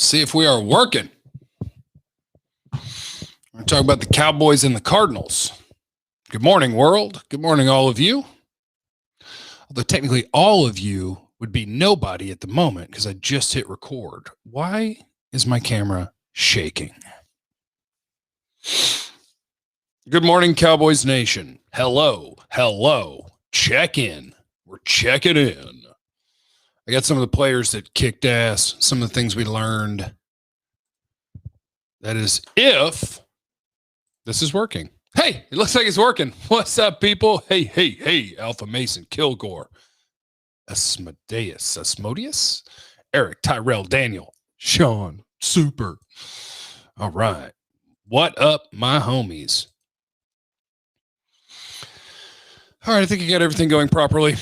See if we are working. We're going to talk about the Cowboys and the Cardinals. Good morning, world. Good morning, all of you. Although technically all of you would be nobody at the moment because I just hit record. Why is my camera shaking? Good morning, Cowboys Nation. Hello. Check in. We're checking in. I got some of the players that kicked ass, some of the things we learned. That is if this is working. Hey, it looks like it's working. What's up, people? Hey, Alpha Mason, Kilgore, Asmodeus, Eric, Tyrell, Daniel, Sean, Super. All right. What up, my homies? All right, I think I got everything going properly.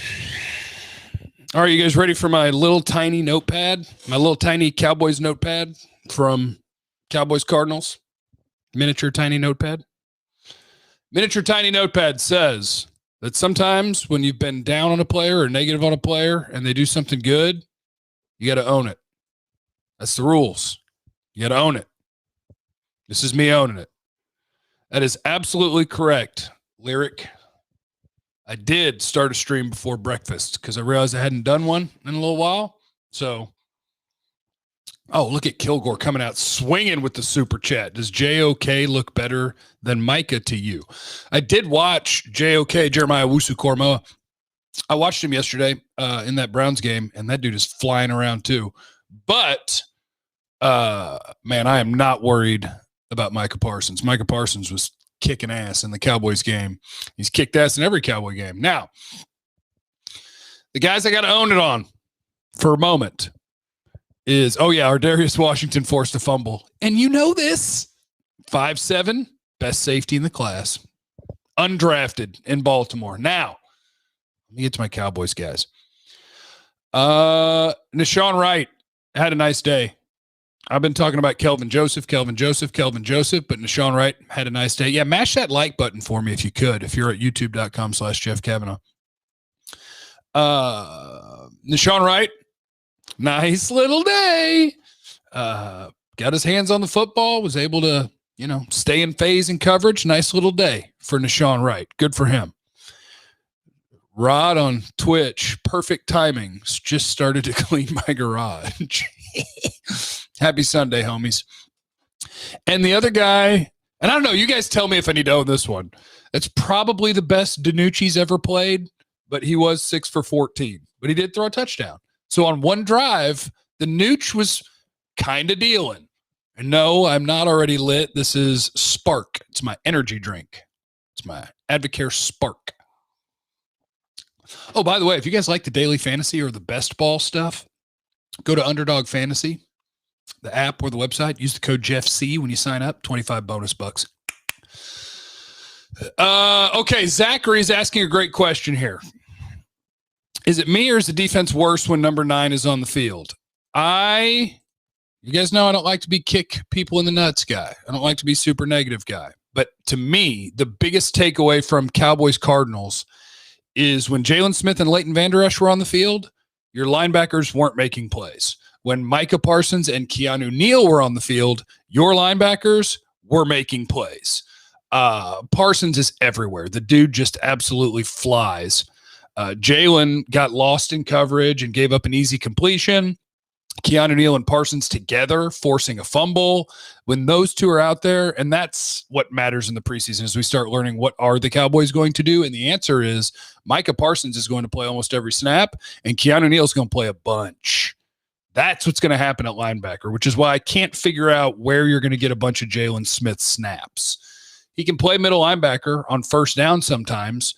All right, you guys ready for my little tiny notepad? My little tiny Cowboys notepad from Cowboys Cardinals? Miniature tiny notepad? Miniature tiny notepad says that sometimes when you've been down on a player or negative on a player and they do something good, you got to own it. That's the rules. You got to own it. This is me owning it. That is absolutely correct, Lyric. I did start a stream before breakfast because I realized I hadn't done one in a little while. So, look at Kilgore coming out swinging with the super chat. Does JOK look better than Micah to you? I did watch JOK, Jeremiah Wusu-Kormoa. I watched him yesterday in that Browns game, and that dude is flying around too. But, man, I am not worried about Micah Parsons. Micah Parsons was kicking ass in the Cowboys game. He's kicked ass in every Cowboy game. Now, the guys I got to own it on for a moment is, Ardarius Washington forced a fumble. And you know this. 5'7", best safety in the class. Undrafted in Baltimore. Now, let me get to my Cowboys guys. Nashawn Wright had a nice day. I've been talking about Kelvin Joseph, but Nashawn Wright had a nice day. Yeah, mash that like button for me if you could, if you're at youtube.com/Jeff Kavanaugh. Nashawn Wright, nice little day. Got his hands on the football, was able to, stay in phase and coverage. Nice little day for Nashawn Wright. Good for him. Rod on Twitch, perfect timing. Just started to clean my garage. Happy Sunday, homies. And the other guy, and I don't know, you guys tell me if I need to own this one. It's probably the best DiNucci's ever played, but he was 6 for 14. But he did throw a touchdown. So on one drive, the Nooch was kind of dealing. And no, I'm not already lit. This is Spark. It's my energy drink. It's my Advocare Spark. Oh, by the way, if you guys like the daily fantasy or the best ball stuff, go to Underdog Fantasy, the app or the website. Use the code JeffC when you sign up. 25 bonus bucks. Okay, Zachary is asking a great question here. Is it me or is the defense worse when number 9 is on the field? You guys know I don't like to be kick people in the nuts guy. I don't like to be super negative guy. But to me, the biggest takeaway from Cowboys Cardinals is when Jalen Smith and Leighton Vander Esch were on the field, your linebackers weren't making plays. When Micah Parsons and Keanu Neal were on the field, your linebackers were making plays. Parsons is everywhere. The dude just absolutely flies. Jalen got lost in coverage and gave up an easy completion. Keanu Neal and Parsons together forcing a fumble. When those two are out there, and that's what matters in the preseason as we start learning what are the Cowboys going to do. And the answer is Micah Parsons is going to play almost every snap, and Keanu Neal is going to play a bunch. That's what's going to happen at linebacker, which is why I can't figure out where you're going to get a bunch of Jalen Smith snaps. He can play middle linebacker on first down sometimes,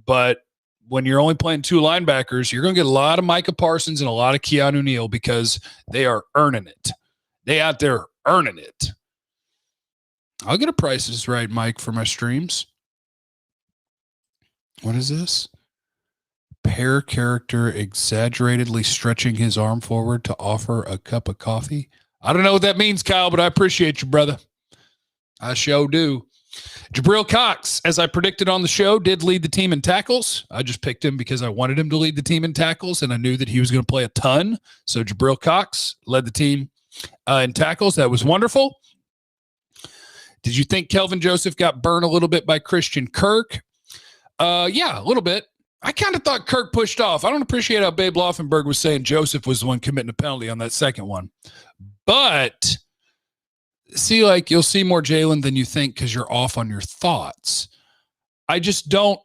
but when you're only playing 2 linebackers, you're going to get a lot of Micah Parsons and a lot of Keanu Neal because they are earning it. They out there earning it. I'll get a Prices Right mic for my streams. What is this? Pair character exaggeratedly stretching his arm forward to offer a cup of coffee. I don't know what that means, Kyle, but I appreciate you, brother. I sure do. Jabril Cox, as I predicted on the show, did lead the team in tackles. I just picked him because I wanted him to lead the team in tackles, and I knew that he was going to play a ton. So Jabril Cox led the team in tackles. That was wonderful. Did you think Kelvin Joseph got burned a little bit by Christian Kirk? Yeah, a little bit. I kind of thought Kirk pushed off. I don't appreciate how Babe Laufenberg was saying Joseph was the one committing a penalty on that second one. But see, like, you'll see more Jalen than you think because you're off on your thoughts. I just don't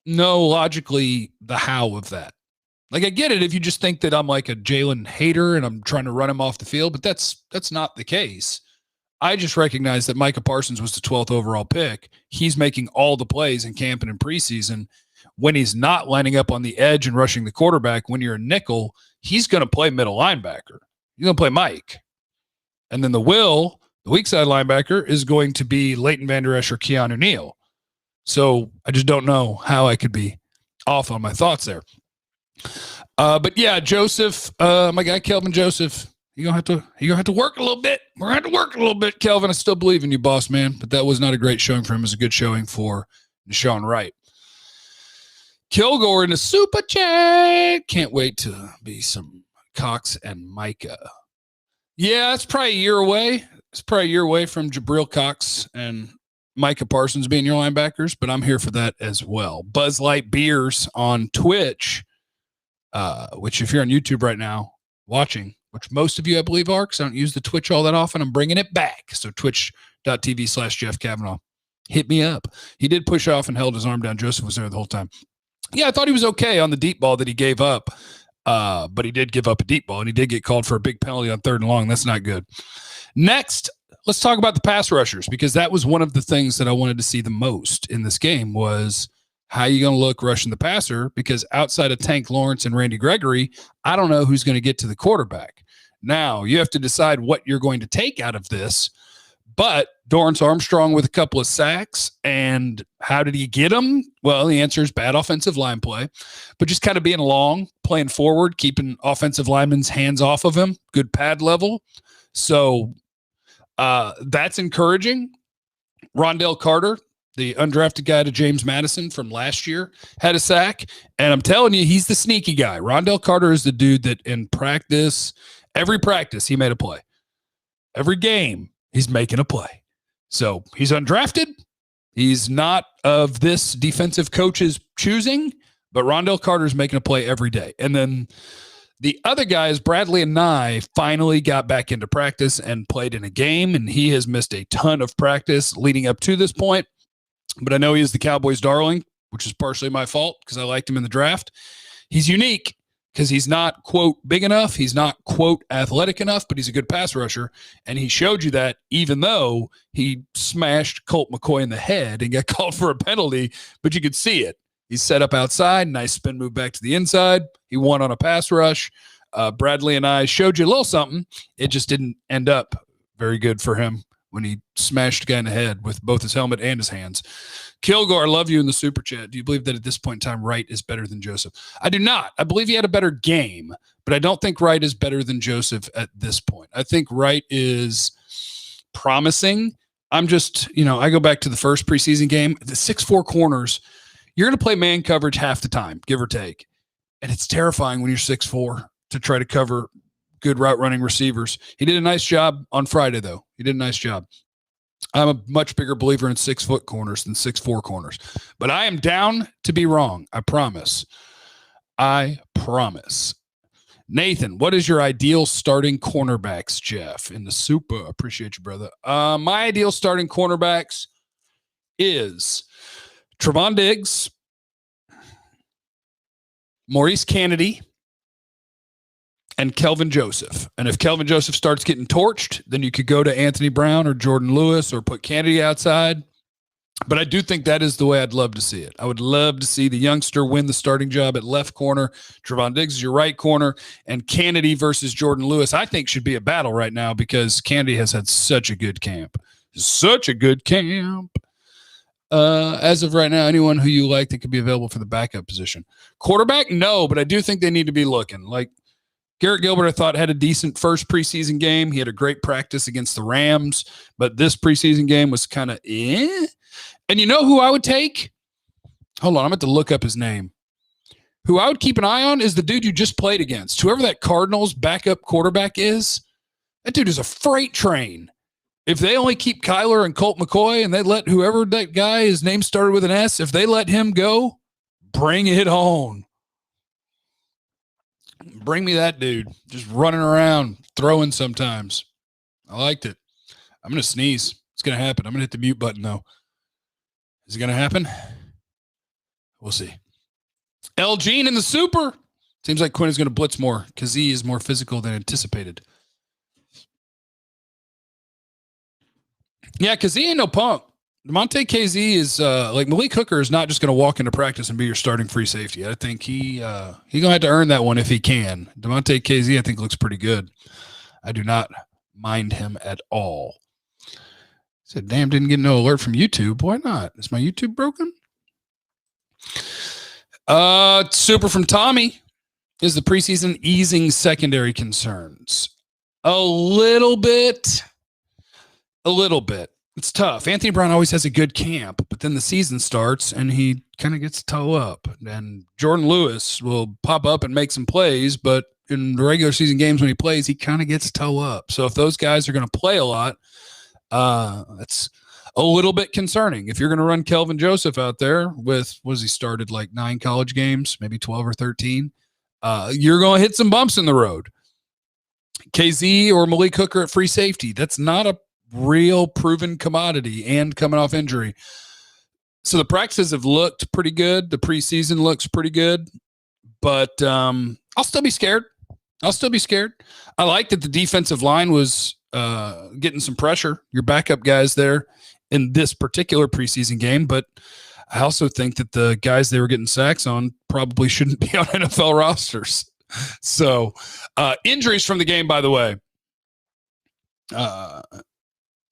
know logically the how of that. Like, I get it if you just think that I'm like a Jalen hater and I'm trying to run him off the field, but that's not the case. I just recognize that Micah Parsons was the 12th overall pick. He's making all the plays in camp and in preseason. When he's not lining up on the edge and rushing the quarterback, when you're a nickel, he's going to play middle linebacker. He's going to play Mike. And then the weak side linebacker, is going to be Leighton Vander Esch or Keanu Neal. So I just don't know how I could be off on my thoughts there. But yeah, Joseph, my guy Kelvin Joseph, you're gonna have to work a little bit. We're gonna have to work a little bit, Kelvin. I still believe in you, boss man. But that was not a great showing for him. It was a good showing for Deshaun Wright. Kilgore in the super chat. Can't wait to be some Cox and Micah. Yeah, it's probably a year away. It's probably a year away from Jabril Cox and Micah Parsons being your linebackers, but I'm here for that as well. Buzz Light Beers on Twitch, which if you're on YouTube right now watching, which most of you, I believe, are, because I don't use the Twitch all that often. I'm bringing it back. So twitch.tv/Jeff Kavanaugh. Hit me up. He did push off and held his arm down. Joseph was there the whole time. Yeah, I thought he was okay on the deep ball that he gave up, but he did give up a deep ball, and he did get called for a big penalty on 3rd and long. That's not good. Next, let's talk about the pass rushers, because that was one of the things that I wanted to see the most in this game was how are you going to look rushing the passer? Because outside of Tank Lawrence and Randy Gregory, I don't know who's going to get to the quarterback. Now, you have to decide what you're going to take out of this. But Dorrance Armstrong with a couple of sacks, and how did he get them? Well, the answer is bad offensive line play, but just kind of being long, playing forward, keeping offensive linemen's hands off of him, good pad level. So that's encouraging. Rondell Carter, the undrafted guy to James Madison from last year, had a sack. And I'm telling you, he's the sneaky guy. Rondell Carter is the dude that in practice, every practice, he made a play. Every game, he's making a play. So he's undrafted. He's not of this defensive coach's choosing, but Rondell Carter's making a play every day. And then the other guys, Bradley and Nye, finally got back into practice and played in a game, and he has missed a ton of practice leading up to this point. But I know he is the Cowboys' darling, which is partially my fault because I liked him in the draft. He's unique because he's not, quote, big enough. He's not, quote, athletic enough, but he's a good pass rusher. And he showed you that even though he smashed Colt McCoy in the head and got called for a penalty, but you could see it. He's set up outside, nice spin move back to the inside. He won on a pass rush. Bradley and I showed you a little something. It just didn't end up very good for him when he smashed a guy in the head with both his helmet and his hands. Kilgore, I love you in the super chat. Do you believe that at this point in time, Wright is better than Joseph? I do not. I believe he had a better game, but I don't think Wright is better than Joseph at this point. I think Wright is promising. I'm just, I go back to the first preseason game, the 6'4" corners, you're going to play man coverage half the time, give or take. And it's terrifying when you're 6'4" to try to cover good route running receivers. He did a nice job on Friday, though. He did a nice job. I'm a much bigger believer in 6-foot corners than 6'4" corners. But I am down to be wrong. I promise. I promise. Nathan, what is your ideal starting cornerbacks, Jeff? In the super. Appreciate you, brother. My ideal starting cornerbacks is Trevon Diggs, Maurice Kennedy, and Kelvin Joseph. And if Kelvin Joseph starts getting torched, then you could go to Anthony Brown or Jordan Lewis or put Kennedy outside. But I do think that is the way I'd love to see it. I would love to see the youngster win the starting job at left corner. Trevon Diggs is your right corner. And Kennedy versus Jordan Lewis, I think, should be a battle right now because Kennedy has had such a good camp. Such a good camp. As of right now, anyone who you like that could be available for the backup position. Quarterback, no, but I do think they need to be looking. Like Garrett Gilbert, I thought, had a decent first preseason game. He had a great practice against the Rams, but this preseason game was kind of And you know who I would take? Hold on, I'm going to look up his name. Who I would keep an eye on is the dude you just played against. Whoever that Cardinals backup quarterback is, That dude is a freight train. If they only keep Kyler and Colt McCoy and they let whoever that guy, his name started with an S, if they let him go, bring it on. Bring me that dude. Just running around, throwing sometimes. I liked it. I'm going to sneeze. It's going to happen. I'm going to hit the mute button, though. Is it going to happen? We'll see. L. Gene in the super. Seems like Quinn is going to blitz more because he is more physical than anticipated. Yeah, because he ain't no punk. Monte KZ is like Malik Hooker is not just going to walk into practice and be your starting free safety. I think he going to have to earn that one if he can. DeMonte KZ, I think, looks pretty good. I do not mind him at all. Said, damn, didn't get no alert from YouTube. Why not? Is my YouTube broken? Super from Tommy. Is the preseason easing secondary concerns? A little bit. It's tough. Anthony Brown always has a good camp, but then the season starts and he kind of gets toe up. And Jordan Lewis will pop up and make some plays, but in the regular season games when he plays, he kind of gets toe up. So if those guys are going to play a lot, that's a little bit concerning. If you're going to run Kelvin Joseph out there with, he started like 9 college games, maybe 12 or 13, you're going to hit some bumps in the road. KZ or Malik Hooker at free safety, that's not a real proven commodity and coming off injury. So the practices have looked pretty good. The preseason looks pretty good, but I'll still be scared. I like that the defensive line was getting some pressure. Your backup guys there in this particular preseason game, but I also think that the guys they were getting sacks on probably shouldn't be on NFL rosters. So injuries from the game, by the way.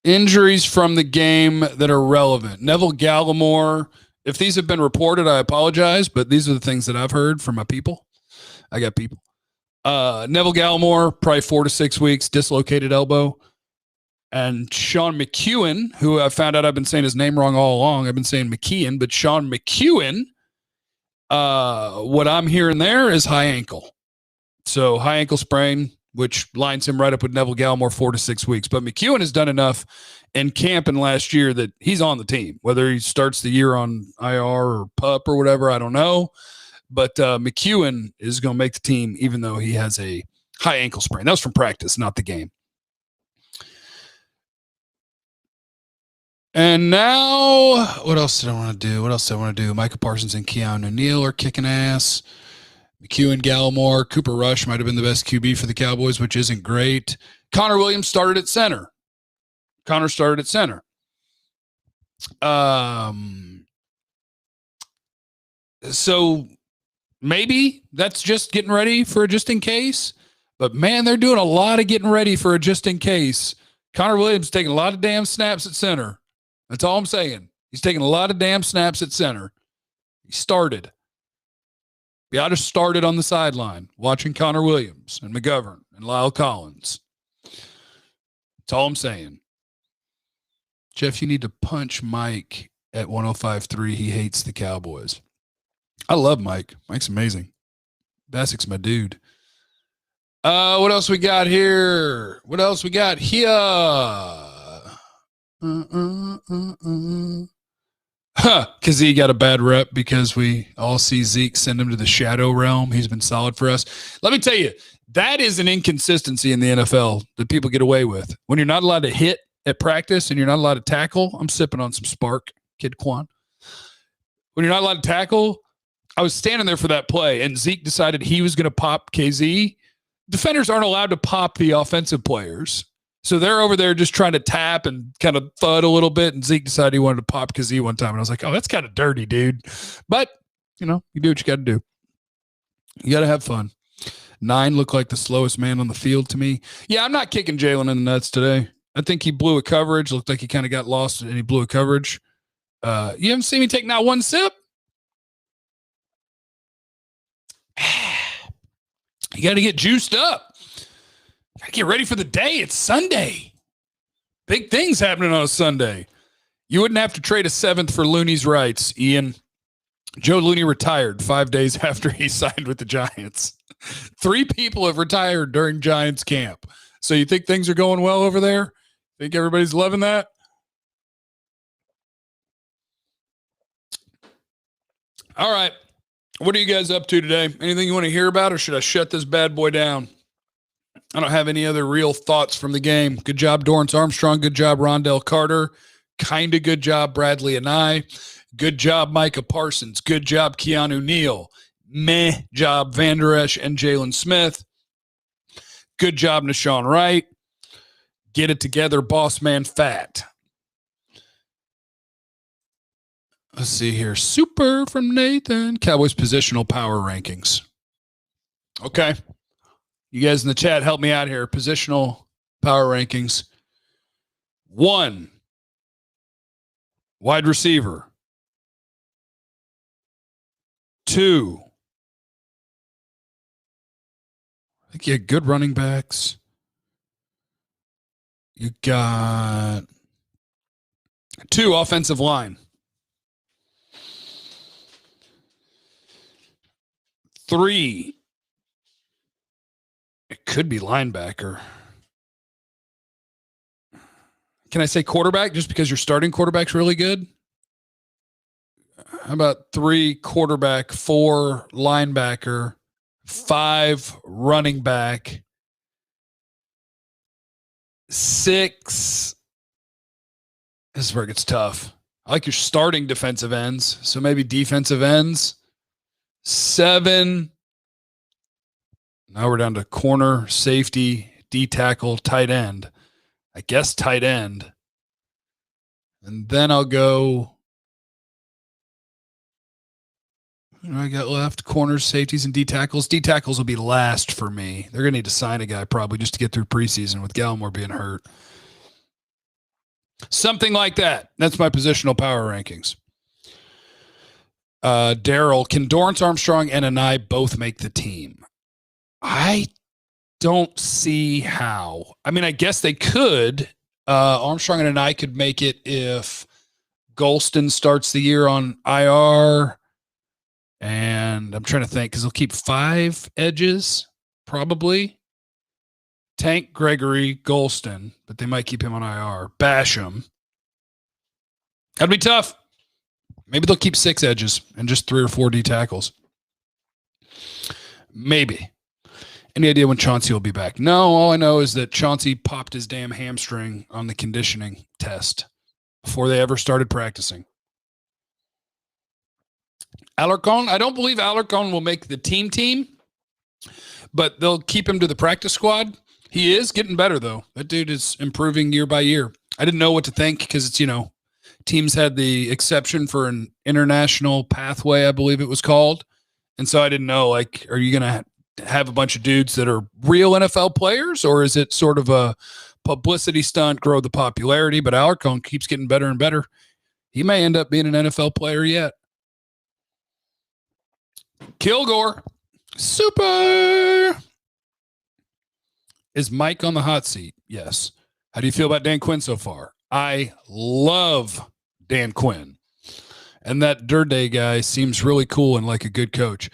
Injuries from the game that are relevant. Neville Gallimore. If these have been reported, I apologize, but these are the things that I've heard from my people. I got people. Neville Gallimore, probably 4 to 6 weeks, dislocated elbow. And Sean McEwen, who I found out I've been saying his name wrong all along. I've been saying McKeon, but Sean McEwen, what I'm hearing there is high ankle. So high ankle sprain, which lines him right up with Neville Gallimore 4 to 6 weeks. But McEwen has done enough in camp and last year that he's on the team. Whether he starts the year on IR or PUP or whatever, I don't know. But McEwen is going to make the team even though he has a high ankle sprain. That was from practice, not the game. And now, what else did I want to do? Micah Parsons and Keanu Neal are kicking ass. McEwen, Gallimore, Cooper Rush might have been the best QB for the Cowboys, which isn't great. Connor Williams started at center. So maybe that's just getting ready for a just in case. But, man, they're doing a lot of getting ready for a just in case. Connor Williams taking a lot of damn snaps at center. That's all I'm saying. He's taking a lot of damn snaps at center. He started. I just started on the sideline watching Connor Williams and McGovern and Lyle Collins. That's all I'm saying. Jeff, you need to punch Mike at 105.3. He hates the Cowboys. I love Mike. Mike's amazing. Basic's my dude. What else we got here? Because he got a bad rep because we all see Zeke send him to the shadow realm. He's been solid for us. Let me tell you, that is an inconsistency in the NFL that people get away with. When you're not allowed to hit at practice and you're not allowed to tackle, I'm sipping on some Spark, Kid Quan. When you're not allowed to tackle, I was standing there for that play, and Zeke decided he was going to pop KZ. Defenders aren't allowed to pop the offensive players. So they're over there just trying to tap and kind of thud a little bit, and Zeke decided he wanted to pop KZ one time, and I was like, oh, that's kind of dirty, dude. But, you do what you got to do. You got to have fun. 9 looked like the slowest man on the field to me. Yeah, I'm not kicking Jalen in the nuts today. I think he blew a coverage. Looked like he kind of got lost, and he blew a coverage. You haven't seen me take not one sip? You got to get juiced up. Got to get ready for the day. It's Sunday. Big things happening on a Sunday. You wouldn't have to trade a 7th for Looney's rights, Ian. Joe Looney retired 5 days after he signed with the Giants. 3 people have retired during Giants camp. So you think things are going well over there? Think everybody's loving that? All right. What are you guys up to today? Anything you want to hear about, or should I shut this bad boy down? I don't have any other real thoughts from the game. Good job, Dorrance Armstrong. Good job, Rondell Carter. Kind of good job, Bradley and I. Good job, Micah Parsons. Good job, Keanu Neal. Meh job, Van Der Esch and Jalen Smith. Good job, Nashawn Wright. Get it together, boss man fat. Let's see here. Super from Nathan. Cowboys positional power rankings. Okay. You guys in the chat, help me out here. Positional power rankings. 1, wide receiver. 2, I think you had good running backs. You got 2, offensive line. 3, it could be linebacker. Can I say quarterback just because your starting quarterback's really good? How about 3, quarterback, 4, linebacker, 5, running back, 6, this is where it gets tough. I like your starting defensive ends, so maybe defensive ends. 7, now we're down to corner, safety, D tackle, tight end. I guess tight end. And then I'll go, what do I got left? Corners, safeties, and D tackles. D tackles will be last for me. They're going to need to sign a guy probably just to get through preseason with Gallimore being hurt. Something like that. That's my positional power rankings. Daryl, can Dorrance Armstrong and Anai both make the team? I don't see how. I mean, I guess they could. Armstrong and Anai could make it if Golston starts the year on IR. And I'm trying to think because they'll keep 5 edges, probably. Tank, Gregory, Golston, but they might keep him on IR. Basham. That'd be tough. Maybe they'll keep 6 edges and just 3 or 4 D tackles. Maybe. Any idea when Chauncey will be back? No, all I know is that Chauncey popped his damn hamstring on the conditioning test before they ever started practicing. Alarcon, I don't believe Alarcon will make the team, but they'll keep him to the practice squad. He is getting better, though. That dude is improving year by year. I didn't know what to think because it's, teams had the exception for an international pathway, I believe it was called. And so I didn't know, are you going to have a bunch of dudes that are real NFL players, or is it sort of a publicity stunt, grow the popularity? But Alarcon keeps getting better and better. He may end up being an NFL player yet. Kilgore, super. Is Mike on the hot seat? Yes. How do you feel about Dan Quinn so far? I love Dan Quinn. And that Durday guy seems really cool and like a good coach.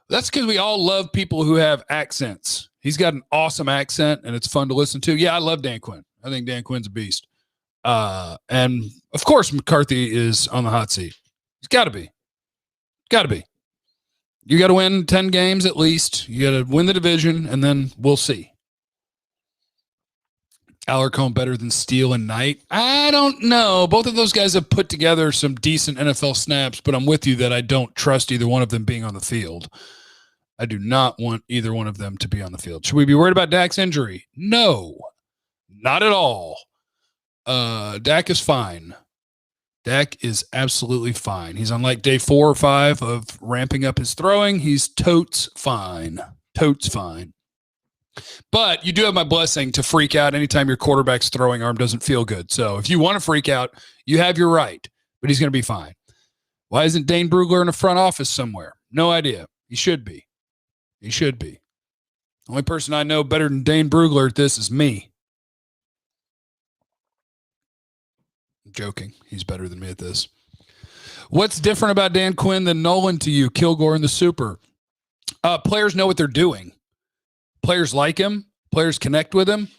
That's because we all love people who have accents. He's got an awesome accent, and it's fun to listen to. Yeah, I love Dan Quinn. I think Dan Quinn's a beast. And, of course, McCarthy is on the hot seat. He's got to be. Got to be. You got to win 10 games at least. You got to win the division, and then we'll see. Alarcon better than Steele and Knight? I don't know. Both of those guys have put together some decent NFL snaps, but I'm with you that I don't trust either one of them being on the field. I do not want either one of them to be on the field. Should we be worried about Dak's injury? No, not at all. Dak is fine. Dak is absolutely fine. He's on day 4 or 5 of ramping up his throwing. He's totes fine. Totes fine. But you do have my blessing to freak out anytime your quarterback's throwing arm doesn't feel good. So if you want to freak out, you have your right, but he's going to be fine. Why isn't Dane Brugler in the front office somewhere? No idea. He should be. He should be. The only person I know better than Dane Brugler at this is me. I'm joking. He's better than me at this. What's different about Dan Quinn than Nolan to you, Kilgore and the Super? Players know what they're doing. Players like him. Players connect with him.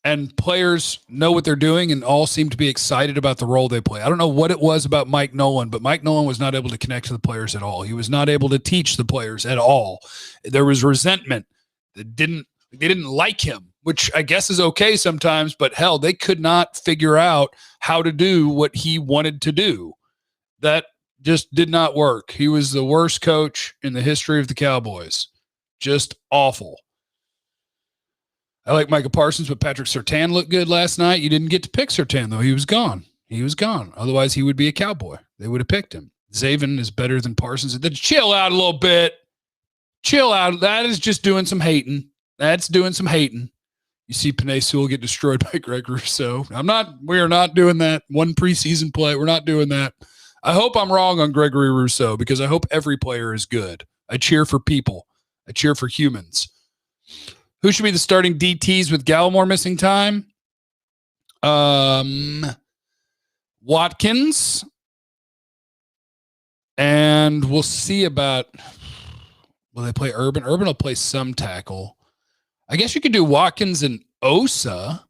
and players know what they're doing and all seem to be excited about the role they play. I don't know what it was about Mike Nolan, but Mike Nolan was not able to connect to the players at all. He was not able to teach the players at all. There was resentment. They didn't like him, which I guess is okay sometimes, but hell, they could not figure out how to do what he wanted to do. That just did not work. He was the worst coach in the history of the Cowboys. Just awful. I like Micah Parsons, but Patrick Surtain looked good last night. You didn't get to pick Surtain, though. He was gone. Otherwise, he would be a Cowboy. They would have picked him. Zaven is better than Parsons. Then chill out a little bit. Chill out. That is just doing some hating. That's doing some hating. You see Penei Sewell get destroyed by Greg Rousseau. We are not doing that. One preseason play. We're not doing that. I hope I'm wrong on Gregory Rousseau because I hope every player is good. I cheer for people. I cheer for humans. Who should be the starting DTs with Gallimore missing time? Watkins. And we'll see about, will they play Urban? Urban will play some tackle. I guess you could do Watkins and Osa,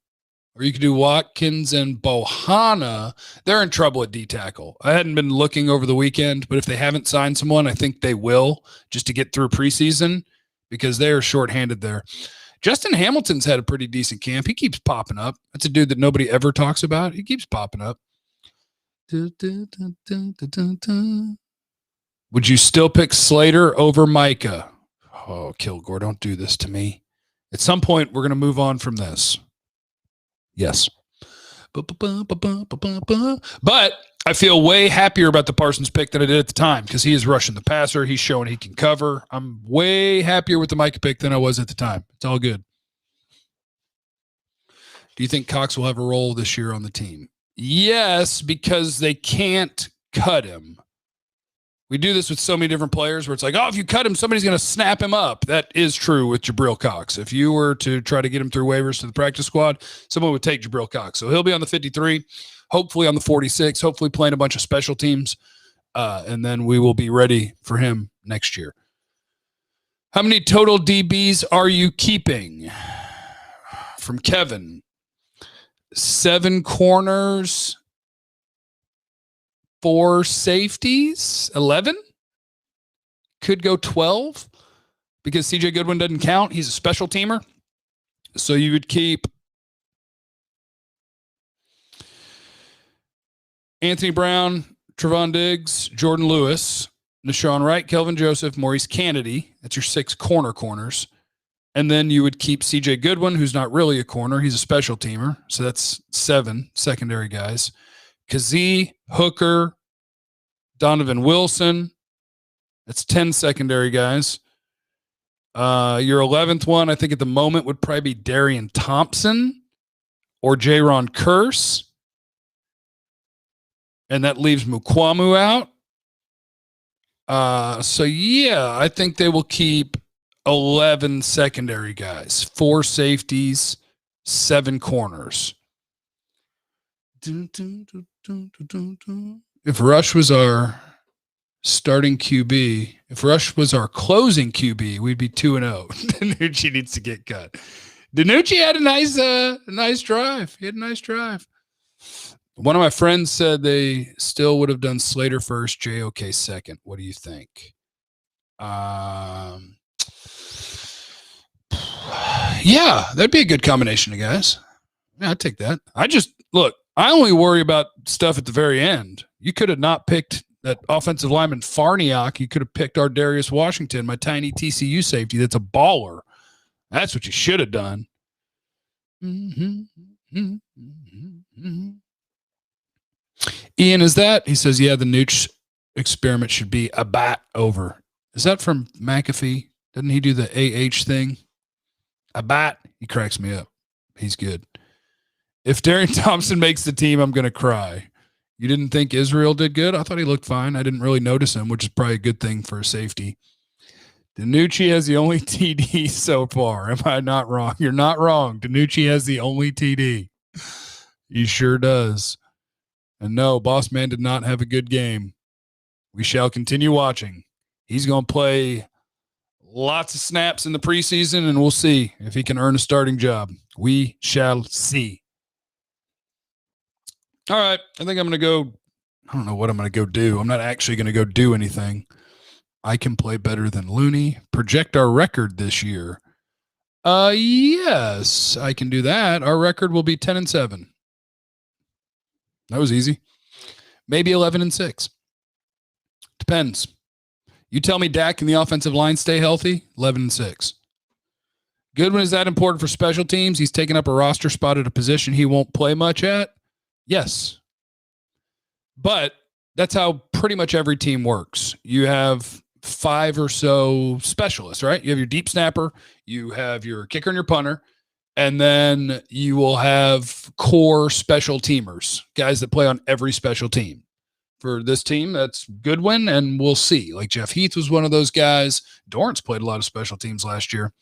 or you could do Watkins and Bohanna. They're in trouble at D tackle. I hadn't been looking over the weekend, but if they haven't signed someone, I think they will just to get through preseason because they are shorthanded there. Justin Hamilton's had a pretty decent camp. He keeps popping up. That's a dude that nobody ever talks about. He keeps popping up. Would you still pick Slater over Micah? Oh, Kilgore, don't do this to me. At some point, we're going to move on from this. Yes. But I feel way happier about the Parsons pick than I did at the time because he is rushing the passer. He's showing he can cover. I'm way happier with the Micah pick than I was at the time. It's all good. Do you think Cox will have a role this year on the team? Yes, because they can't cut him. We do this with so many different players where it's like, oh, if you cut him, somebody's going to snap him up. That is true with Jabril Cox. If you were to try to get him through waivers to the practice squad, someone would take Jabril Cox. So he'll be on the 53, hopefully on the 46, hopefully playing a bunch of special teams. And then we will be ready for him next year. How many total DBs are you keeping? From Kevin. 7 corners, 4 safeties, 11. Could go 12 because CJ Goodwin doesn't count. He's a special teamer. So you would keep Anthony Brown, Trevon Diggs, Jordan Lewis, Nashawn Wright, Kelvin Joseph, Maurice Kennedy. That's your 6 corners. And then you would keep CJ Goodwin, who's not really a corner. He's a special teamer. So that's 7 secondary guys. Kazee, Hooker, Donovan Wilson. That's 10 secondary guys. Your 11th one, I think at the moment, would probably be Darian Thompson or Jaron Kearse. And that leaves Mukwamu out. So, yeah, I think they will keep 11 secondary guys, 4 safeties, 7 corners. If Rush was our starting QB, if Rush was our closing QB, we'd be 2-0. Danucci needs to get cut. Danucci had a nice drive. He had a nice drive. One of my friends said they still would have done Slater first, JOK second. What do you think? Yeah, that'd be a good combination of guys. Yeah, I'd take that. I only worry about stuff at the very end. You could have not picked that offensive lineman Farniok. You could have picked our Darius Washington, my tiny TCU safety. That's a baller. That's what you should have done. Ian, is that? He says, yeah, the Nooch experiment should be a bat over. Is that from McAfee? Doesn't he do the AH thing? A bat? He cracks me up. He's good. If Darian Thompson makes the team, I'm going to cry. You didn't think Israel did good? I thought he looked fine. I didn't really notice him, which is probably a good thing for a safety. Danucci has the only TD so far. Am I not wrong? You're not wrong. Danucci has the only TD. He sure does. And no, Boss Man did not have a good game. We shall continue watching. He's going to play lots of snaps in the preseason, and we'll see if he can earn a starting job. We shall see. All right. I think I'm going to go. I don't know what I'm going to go do. I'm not actually going to go do anything. I can play better than Looney. Project our record this year. Yes, I can do that. Our record will be 10-7. That was easy. Maybe 11-6. Depends. You tell me Dak and the offensive line stay healthy, 11-6. Goodwin is that important for special teams? He's taking up a roster spot at a position he won't play much at? Yes. But that's how pretty much every team works. You have 5 or so specialists, right? You have your deep snapper, you have your kicker and your punter, and then you will have core special teamers, guys that play on every special team. For this team, that's Goodwin, and we'll see. Like Jeff Heath was one of those guys. Dorrance played a lot of special teams last year.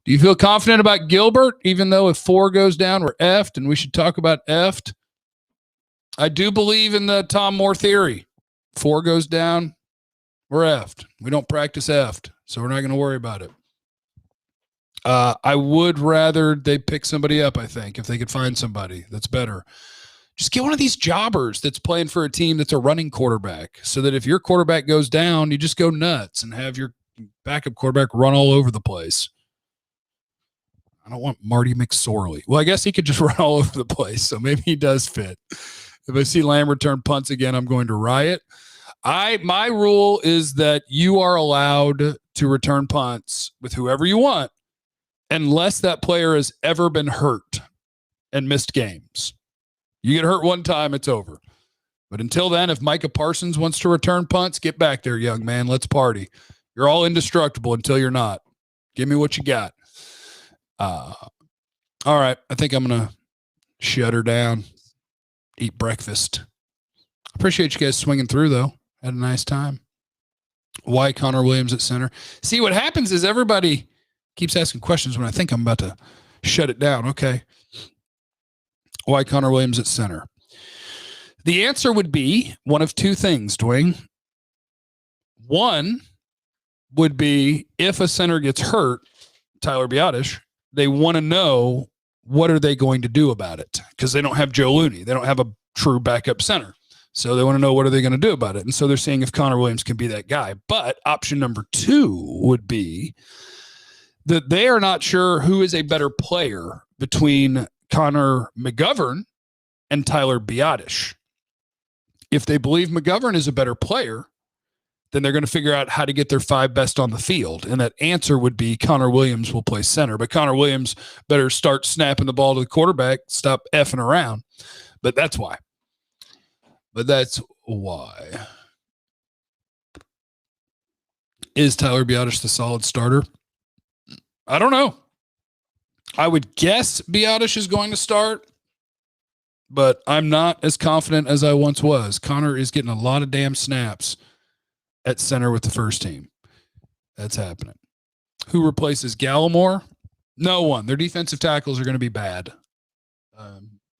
Do you feel confident about Gilbert, even though if 4 goes down, we're effed, and we should talk about effed? I do believe in the Tom Moore theory. 4 goes down, we're effed. We don't practice effed, so we're not going to worry about it. I would rather they pick somebody up, I think, if they could find somebody that's better. Just get one of these jobbers that's playing for a team that's a running quarterback so that if your quarterback goes down, you just go nuts and have your backup quarterback run all over the place. I don't want Marty McSorley. Well, I guess he could just run all over the place, so maybe he does fit. If I see Lamb return punts again, I'm going to riot. My rule is that you are allowed to return punts with whoever you want unless that player has ever been hurt and missed games. You get hurt one time, it's over. But until then, if Micah Parsons wants to return punts, get back there, young man. Let's party. You're all indestructible until you're not. Give me what you got. All right. I think I'm going to shut her down, eat breakfast. Appreciate you guys swinging through, though. Had a nice time. Why Connor Williams at center? See, what happens is everybody keeps asking questions when I think I'm about to shut it down. Okay. Why Connor Williams at center? The answer would be one of 2 things, Dwayne. One would be if a center gets hurt, Tyler Biadasz, they want to know what are they going to do about it because they don't have Joe Looney. They don't have a true backup center. So they want to know what are they going to do about it. And so they're seeing if Connor Williams can be that guy. But option number 2 would be that they are not sure who is a better player between Connor McGovern and Tyler Biadasz. If they believe McGovern is a better player, then they're going to figure out how to get their 5 best on the field. And that answer would be Connor Williams will play center. But Connor Williams better start snapping the ball to the quarterback, stop effing around. But that's why. Is Tyler Biadasz the solid starter? I don't know. I would guess Biadasz is going to start, but I'm not as confident as I once was. Connor is getting a lot of damn snaps at center with the first team. That's happening. Who replaces Gallimore? No one. Their defensive tackles are going to be bad.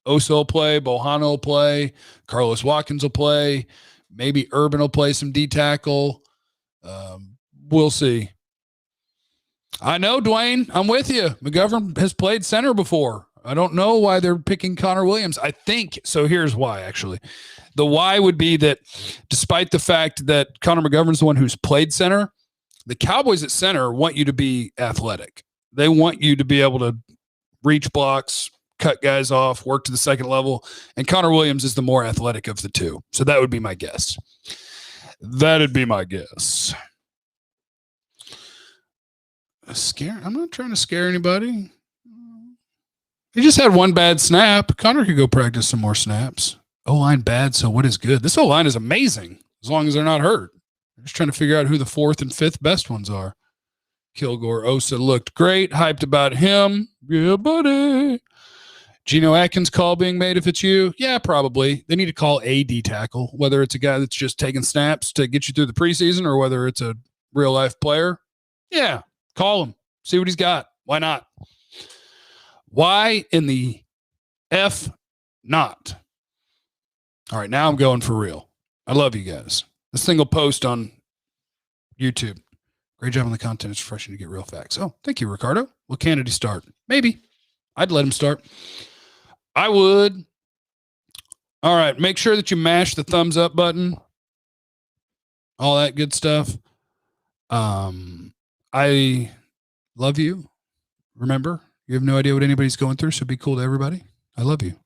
Osa will play. Bohanna will play. Carlos Watkins will play. Maybe Urban will play some D-tackle. We'll see. I know, Dwayne. I'm with you. McGovern has played center before. I don't know why they're picking Connor Williams. I think, so here's why, actually. The why would be that despite the fact that Connor McGovern's the one who's played center, the Cowboys at center want you to be athletic. They want you to be able to reach blocks, cut guys off, work to the second level, and Connor Williams is the more athletic of the 2. So that would be my guess. That'd be my guess. I'm not trying to scare anybody. He just had 1 bad snap. Connor could go practice some more snaps. O-line bad, so what is good? This O-line is amazing as long as they're not hurt. I'm just trying to figure out who the 4th and 5th best ones are. Kilgore, Osa looked great. Hyped about him. Yeah, buddy. Geno Atkins call being made if it's you? Yeah, probably. They need to call a D-tackle, whether it's a guy that's just taking snaps to get you through the preseason or whether it's a real-life player. Yeah, call him. See what he's got. Why not? Why in the F not? All right, now I'm going for real. I love you guys. This thing will post on YouTube. Great job on the content. It's refreshing to get real facts. Oh, thank you, Ricardo. Will Kennedy start? Maybe. I'd let him start. I would. All right. Make sure that you mash the thumbs up button. All that good stuff. I love you. Remember, you have no idea what anybody's going through, so be cool to everybody. I love you.